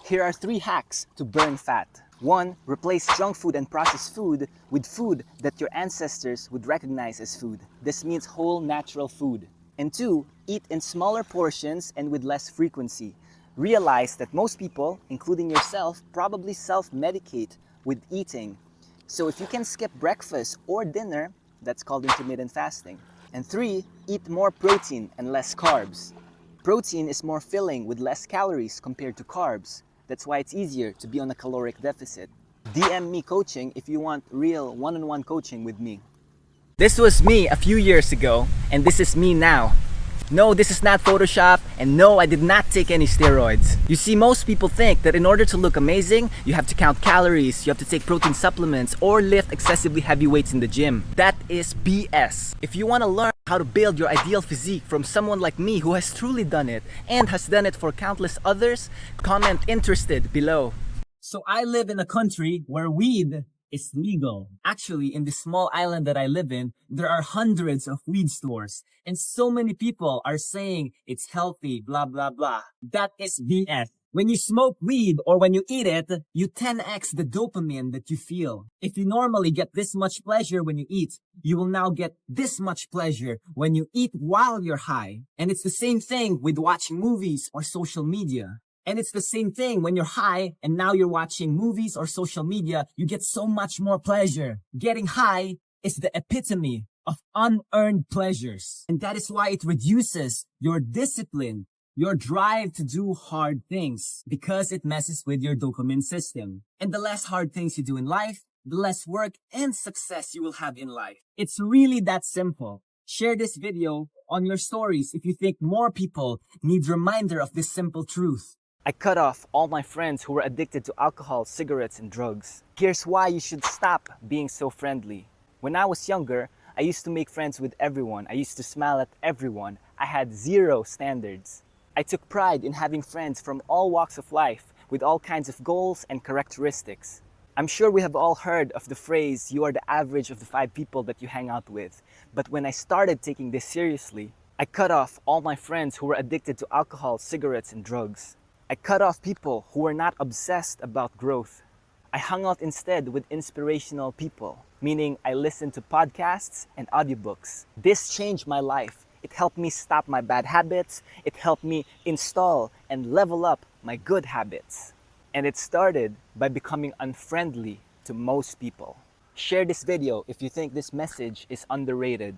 Here are 3 hacks to burn fat. 1. Replace junk food and processed food with food that your ancestors would recognize as food. This means whole natural food. And 2. Eat in smaller portions and with less frequency. Realize that most people, including yourself, probably self-medicate with eating. So if you can skip breakfast or dinner, that's called intermittent fasting. And 3. Eat more protein and less carbs. Protein is more filling with less calories compared to carbs. That's why it's easier to be on a caloric deficit. DM me coaching if you want real one-on-one coaching with me. This was me a few years ago, and this is me now. No, this is not Photoshop, and no, I did not take any steroids. You see, most people think that in order to look amazing, you have to count calories, you have to take protein supplements, or lift excessively heavy weights in the gym. That is BS. If you want to learn how to build your ideal physique from someone like me who has truly done it, and has done it for countless others, comment interested below. So I live in a country where weed is legal. Actually, in this small island that I live in, there are hundreds of weed stores. And so many people are saying it's healthy, blah, blah, blah. That is BS. When you smoke weed or when you eat it, you 10x the dopamine that you feel. If you normally get this much pleasure when you eat, you will now get this much pleasure when you eat while you're high. And it's the same thing with watching movies or social media. And it's the same thing when you're high and now you're watching movies or social media, you get so much more pleasure. Getting high is the epitome of unearned pleasures. And that is why it reduces your discipline, your drive to do hard things, because it messes with your dopamine system. And the less hard things you do in life, the less work and success you will have in life. It's really that simple. Share this video on your stories if you think more people need reminder of this simple truth. I cut off all my friends who were addicted to alcohol, cigarettes, and drugs. Here's why you should stop being so friendly. When I was younger, I used to make friends with everyone. I used to smile at everyone. I had 0 standards. I took pride in having friends from all walks of life with all kinds of goals and characteristics. I'm sure we have all heard of the phrase, you are the average of the 5 people that you hang out with. But when I started taking this seriously, I cut off all my friends who were addicted to alcohol, cigarettes, and drugs. I cut off people who were not obsessed about growth. I hung out instead with inspirational people, meaning I listened to podcasts and audiobooks. This changed my life. It helped me stop my bad habits. It helped me install and level up my good habits. And it started by becoming unfriendly to most people. Share this video if you think this message is underrated.